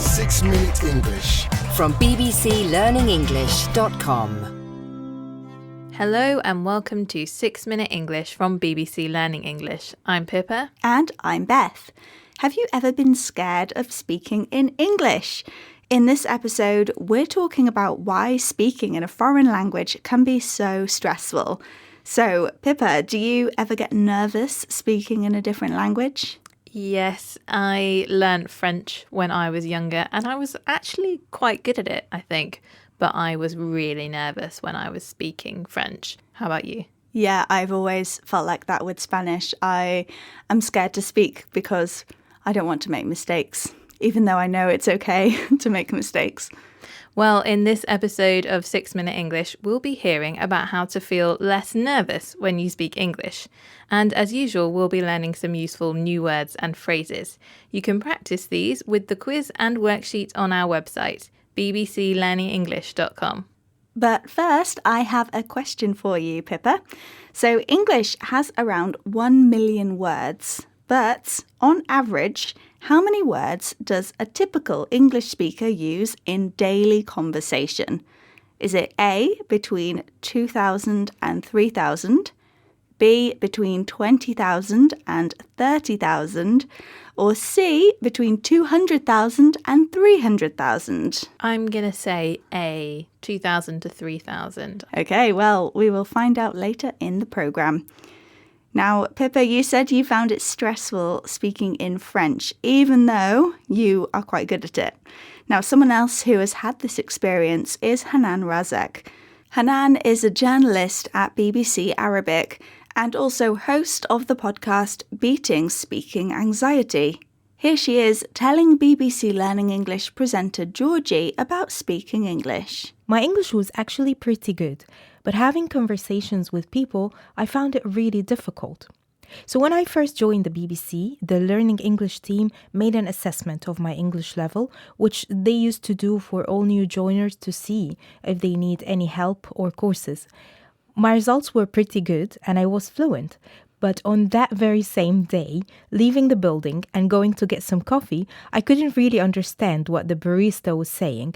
6-Minute English from bbclearningenglish.com. Hello and welcome to 6-Minute English from BBC Learning English. I'm Pippa. And I'm Beth. Have you ever been scared of speaking in English? In this episode, we're talking about why speaking in a foreign language can be so stressful. So, Pippa, do you ever get nervous speaking in a different language? Yes, I learnt French when I was younger and I was actually quite good at it, I think. But I was really nervous when I was speaking French. How about you? Yeah, I've always felt like that with Spanish. I am scared to speak because I don't want to make mistakes, even though I know it's okay to make mistakes. Well, in this episode of 6-Minute English, we'll be hearing about how to feel less nervous when you speak English. And as usual, we'll be learning some useful new words and phrases. You can practice these with the quiz and worksheet on our website, bbclearningenglish.com. But first, I have a question for you, Pippa. So English has around 1 million words, but on average, how many words does a typical English speaker use in daily conversation? Is it A, between 2,000 and 3,000, B, between 20,000 and 30,000, or C, between 200,000 and 300,000? I'm going to say A, 2,000 to 3,000. Okay, well, we will find out later in the programme. Now, Pippa, you said you found it stressful speaking in French, even though you are quite good at it. Now, someone else who has had this experience is Hanan Razek. Hanan is a journalist at BBC Arabic and also host of the podcast Beating Speaking Anxiety. Here she is telling BBC Learning English presenter Georgie about speaking English. My English was actually pretty good, but having conversations with people, I found it really difficult. So when I first joined the BBC, the Learning English team made an assessment of my English level, which they used to do for all new joiners to see if they need any help or courses. My results were pretty good and I was fluent. But on that very same day, leaving the building and going to get some coffee, I couldn't really understand what the barista was saying.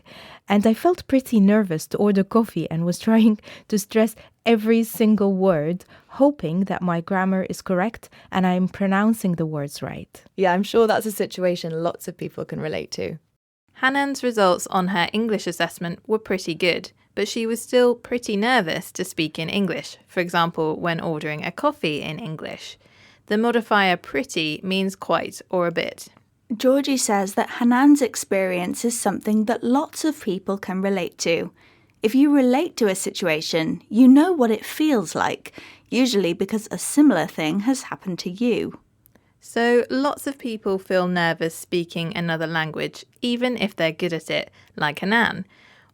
And I felt pretty nervous to order coffee and was trying to stress every single word, hoping that my grammar is correct and I'm pronouncing the words right. Yeah, I'm sure that's a situation lots of people can relate to. Hanan's results on her English assessment were pretty good, but she was still pretty nervous to speak in English, for example, when ordering a coffee in English. The modifier pretty means quite or a bit. Georgie says that Hanan's experience is something that lots of people can relate to. If you relate to a situation, you know what it feels like, usually because a similar thing has happened to you. So lots of people feel nervous speaking another language, even if they're good at it, like Hanan.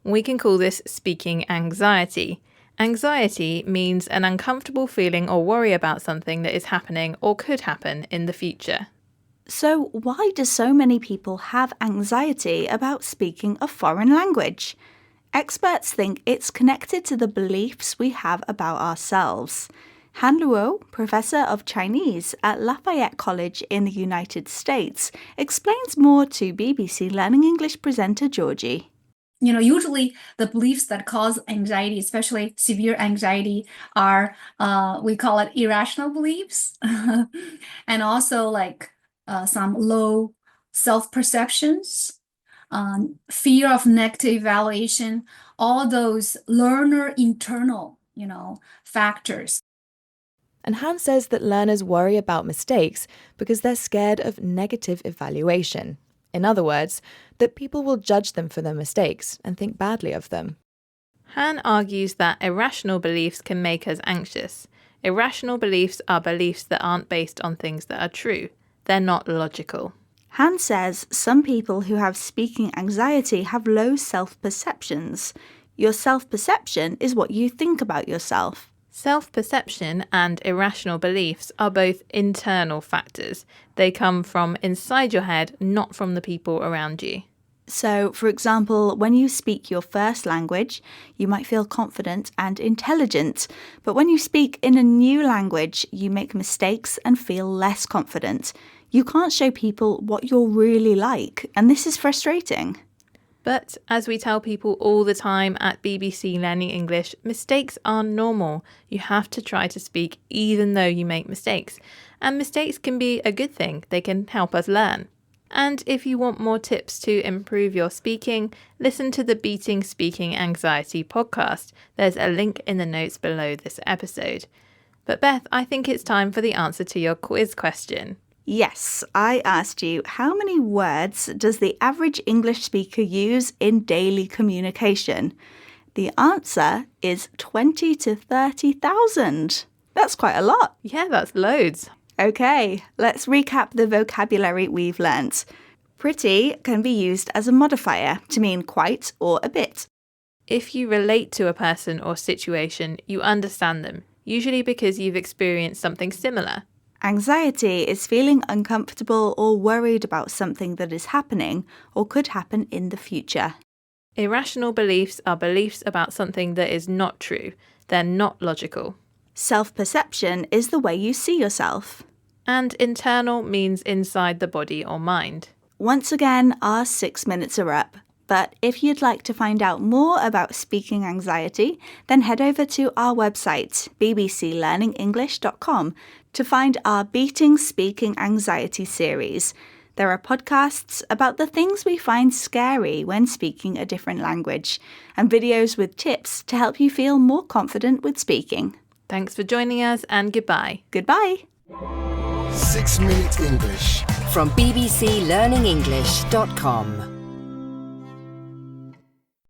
We can call this speaking anxiety. Anxiety means an uncomfortable feeling or worry about something that is happening or could happen in the future. So why do so many people have anxiety about speaking a foreign language? Experts think it's connected to the beliefs we have about ourselves. Han Luo, professor of Chinese at Lafayette College in the United States, explains more to BBC Learning English presenter Georgie. Usually the beliefs that cause anxiety, especially severe anxiety, are, we call it irrational beliefs, and also like some low self-perceptions, fear of negative evaluation, all those learner internal, factors. And Han says that learners worry about mistakes because they're scared of negative evaluation. In other words, that people will judge them for their mistakes and think badly of them. Han argues that irrational beliefs can make us anxious. Irrational beliefs are beliefs that aren't based on things that are true. They're not logical. Han says some people who have speaking anxiety have low self-perceptions. Your self-perception is what you think about yourself. Self-perception and irrational beliefs are both internal factors. They come from inside your head, not from the people around you. So, for example, when you speak your first language, you might feel confident and intelligent. But when you speak in a new language, you make mistakes and feel less confident. You can't show people what you're really like, and this is frustrating. But as we tell people all the time at BBC Learning English, mistakes are normal. You have to try to speak even though you make mistakes. And mistakes can be a good thing. They can help us learn. And if you want more tips to improve your speaking, listen to the Beating Speaking Anxiety podcast. There's a link in the notes below this episode. But Beth, I think it's time for the answer to your quiz question. Yes, I asked you, how many words does the average English speaker use in daily communication? The answer is 20 to 30,000. That's quite a lot. Yeah, that's loads. Okay, let's recap the vocabulary we've learnt. Pretty can be used as a modifier to mean quite or a bit. If you relate to a person or situation, you understand them, usually because you've experienced something similar. Anxiety is feeling uncomfortable or worried about something that is happening or could happen in the future. Irrational beliefs are beliefs about something that is not true. They're not logical. Self-perception is the way you see yourself. And internal means inside the body or mind. Once again, our 6 minutes are up. But if you'd like to find out more about speaking anxiety, then head over to our website, bbclearningenglish.com, to find our Beating Speaking Anxiety series. There are podcasts about the things we find scary when speaking a different language, and videos with tips to help you feel more confident with speaking. Thanks for joining us and goodbye. Goodbye. 6 Minute English. From bbclearningenglish.com.